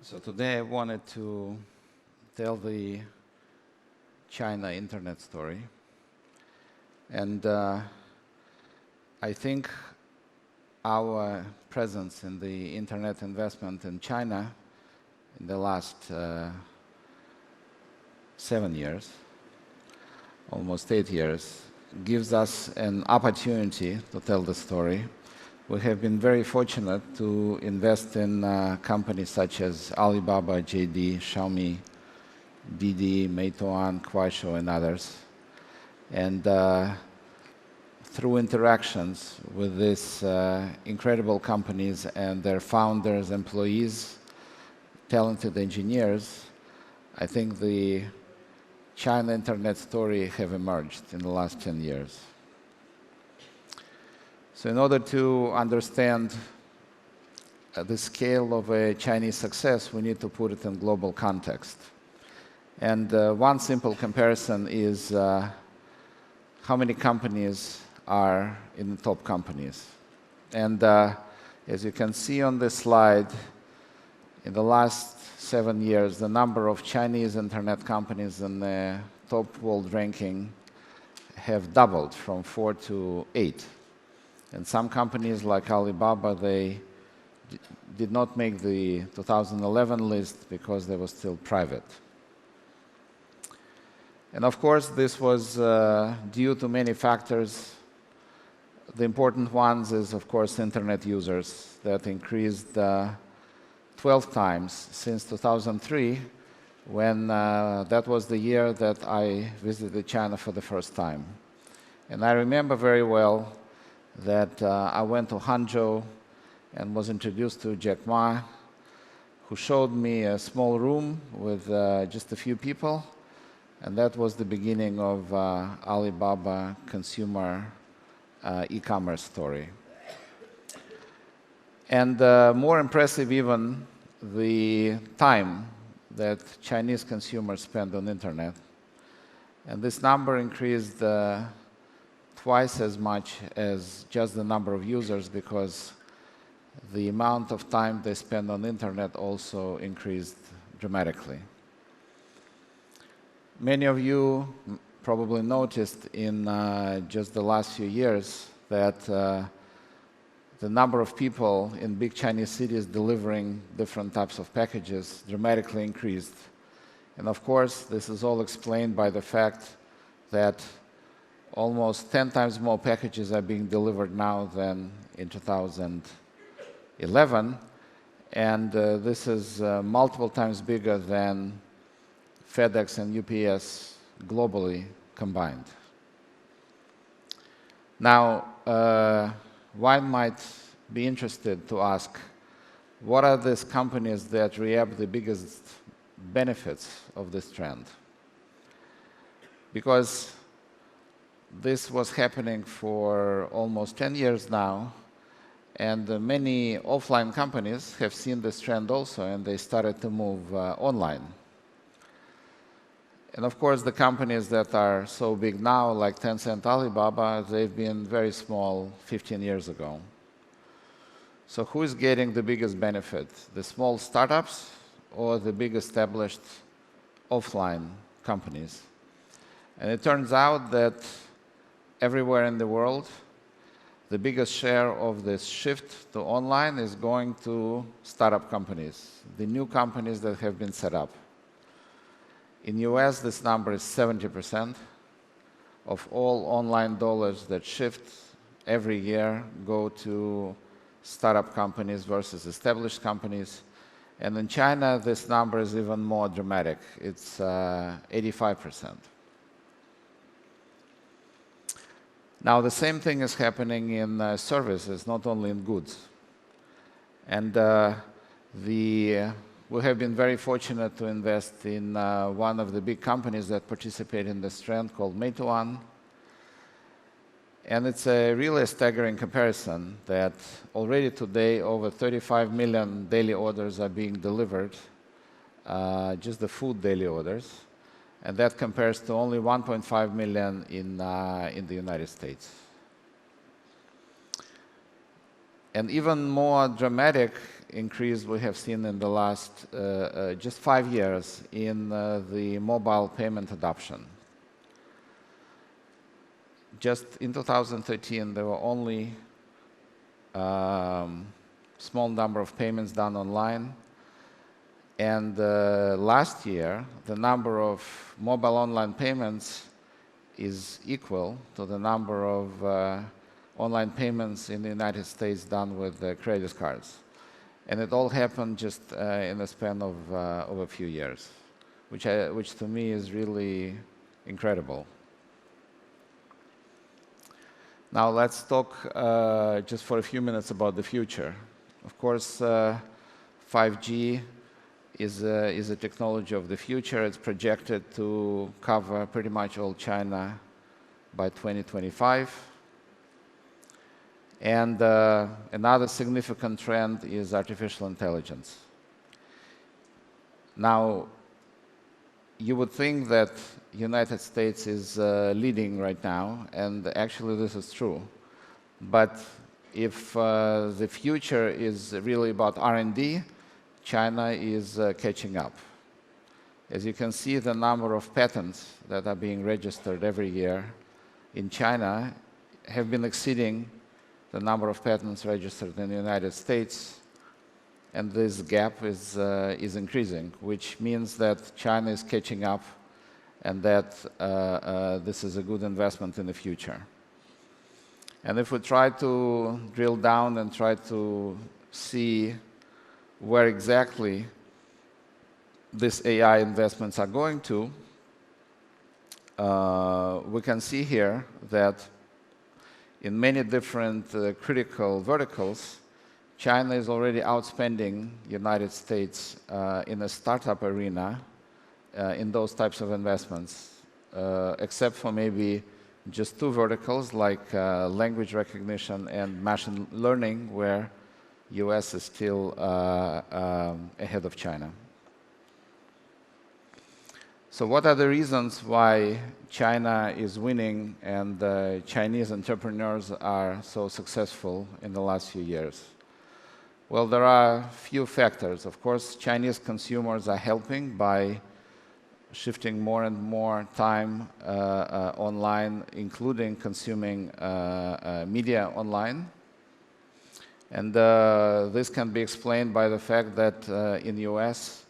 So today I wanted to tell the China internet story. And I think our presence in the internet investment in China in the last 7 years, almost 8 years, gives us an opportunity to tell the story. We have been very fortunate to invest in companies such as Alibaba, JD, Xiaomi, Didi, Meituan, Kuaishou, and others. And through interactions with these incredible companies and their founders, employees, talented engineers, I think the China internet story have emerged in the last 10 years. So in order to understand the scale of a Chinese success, we need to put it in global context. And one simple comparison is how many companies are in the top companies. And as you can see on this slide, in the last 7 years, the number of Chinese internet companies in the top world ranking have doubled from 4 to 8. And some companies like Alibaba, they did not make the 2011 list because they were still private. And of course, this was due to many factors. The important ones is, of course, internet users that increased 12 times since 2003, when that was the year that I visited China for the first time. And I remember very well that I went to Hangzhou and was introduced to Jack Ma, who showed me a small room with just a few people. And that was the beginning of Alibaba consumer e-commerce story. And more impressive even, the time that Chinese consumers spend on internet. And this number increased twice as much as just the number of users, because the amount of time they spend on internet also increased dramatically. Many of you probably noticed in just the last few years that the number of people in big Chinese cities delivering different types of packages dramatically increased. And of course, this is all explained by the fact that almost 10 times more packages are being delivered now than in 2011. And this is multiple times bigger than FedEx and UPS globally combined. Now, one might be interested to ask, what are these companies that reap the biggest benefits of this trend? Because this was happening for almost 10 years now, and many offline companies have seen this trend also, and they started to move online. And of course, the companies that are so big now, like Tencent, Alibaba, they've been very small 15 years ago. So who is getting the biggest benefit? The small startups or the big established offline companies? And it turns out that everywhere in the world, the biggest share of this shift to online is going to startup companies, the new companies that have been set up. In the US, this number is 70% of all online dollars that shift every year go to startup companies versus established companies. And in China, this number is even more dramatic. It's 85%. Now, the same thing is happening in services, not only in goods. And we have been very fortunate to invest in one of the big companies that participate in this trend called Meituan. And it's a really staggering comparison that already today over 35 million daily orders are being delivered, just the food daily orders. And that compares to only 1.5 million in the United States. And even more dramatic increase we have seen in the last just 5 years in the mobile payment adoption. Just in 2013, there were only small number of payments done online. And last year, the number of mobile online payments is equal to the number of online payments in the United States done with credit cards. And it all happened just in the span of a few years, which to me is really incredible. Now let's talk just for a few minutes about the future. Of course, 5G is a technology of the future. It's projected to cover pretty much all China by 2025. And another significant trend is artificial intelligence. Now, you would think that the United States is leading right now, and actually this is true. But if the future is really about R&D, China is catching up. As you can see, the number of patents that are being registered every year in China have been exceeding the number of patents registered in the United States, and this gap is increasing, which means that China is catching up and that this is a good investment in the future. And if we try to drill down and try to see where exactly these AI investments are going to, we can see here that in many different critical verticals, China is already outspending the United States in the startup arena in those types of investments, except for maybe just two verticals like language recognition and machine learning, where US is still ahead of China. So what are the reasons why China is winning and Chinese entrepreneurs are so successful in the last few years? Well, there are a few factors. Of course, Chinese consumers are helping by shifting more and more time online, including consuming media online. And this can be explained by the fact that in the US,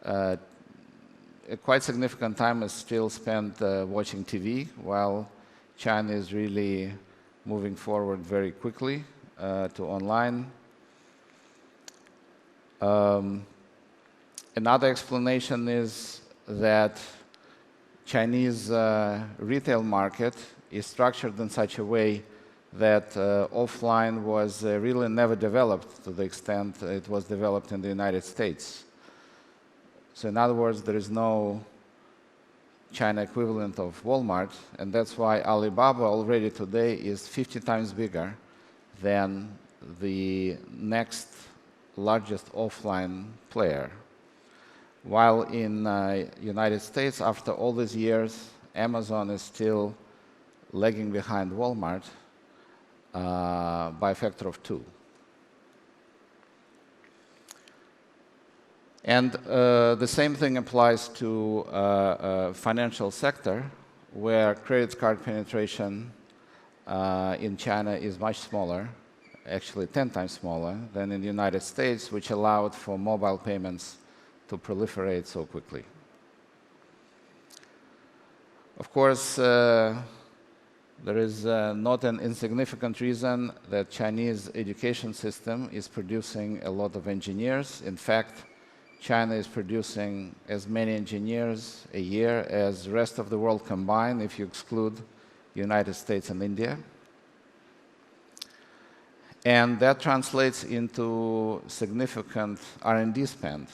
a quite significant time is still spent watching TV, while China is really moving forward very quickly to online. Another explanation is that Chinese retail market is structured in such a way that offline was really never developed to the extent it was developed in the United States. So in other words, there is no China equivalent of Walmart, and that's why Alibaba already today is 50 times bigger than the next largest offline player. While in the United States, after all these years, Amazon is still lagging behind Walmart by a factor of 2. And the same thing applies to financial sector, where credit card penetration in China is much smaller, actually 10 times smaller than in the United States, which allowed for mobile payments to proliferate so quickly. Of course, there is not an insignificant reason that Chinese education system is producing a lot of engineers. In fact, China is producing as many engineers a year as the rest of the world combined, if you exclude the United States and India. And that translates into significant R&D spend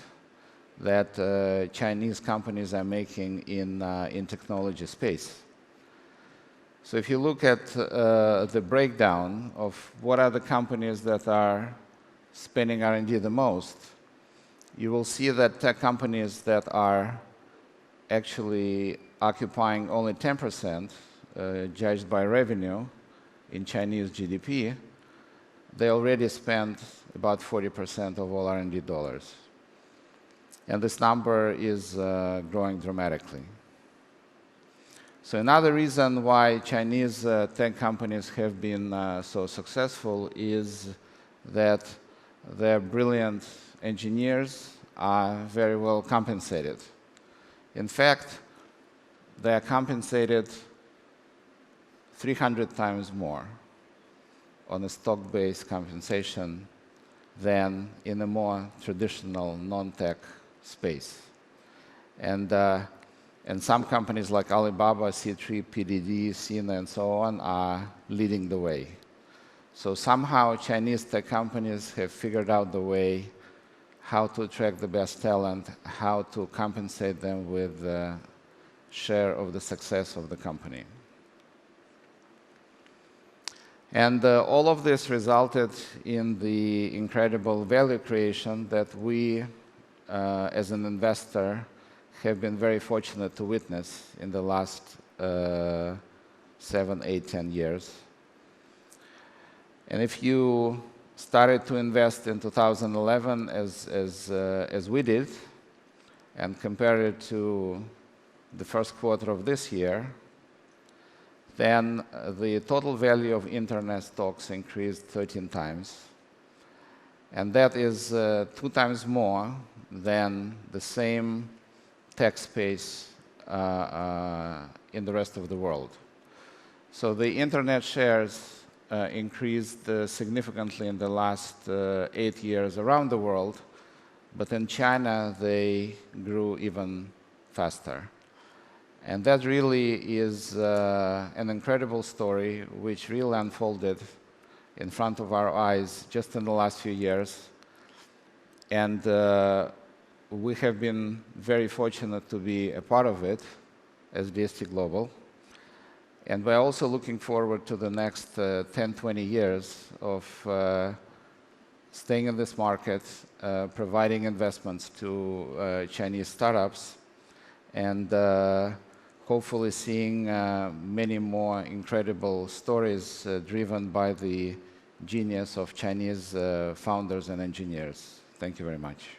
that Chinese companies are making in technology space. So if you look at the breakdown of what are the companies that are spending R&D the most, you will see that tech companies that are actually occupying only 10%, judged by revenue in Chinese GDP, they already spend about 40% of all R&D dollars. And this number is growing dramatically. So another reason why Chinese tech companies have been so successful is that their brilliant engineers are very well compensated. In fact, they are compensated 300 times more on a stock-based compensation than in a more traditional non-tech space. And some companies like Alibaba, C3, PDD, Sina, and so on are leading the way. So somehow Chinese tech companies have figured out the way how to attract the best talent, how to compensate them with a share of the success of the company. And all of this resulted in the incredible value creation that we, as an investor, have been very fortunate to witness in the last 7, 8, 10 years. And if you started to invest in 2011 as we did, and compare it to the first quarter of this year, then the total value of internet stocks increased 13 times. And that is 2 times more than the same tech space in the rest of the world. So the internet shares increased significantly in the last 8 years around the world, but in China they grew even faster. And that really is an incredible story which really unfolded in front of our eyes just in the last few years. And we have been very fortunate to be a part of it as DST Global. And we're also looking forward to the next 10, 20 years of staying in this market, providing investments to Chinese startups, and hopefully seeing many more incredible stories driven by the genius of Chinese founders and engineers. Thank you very much.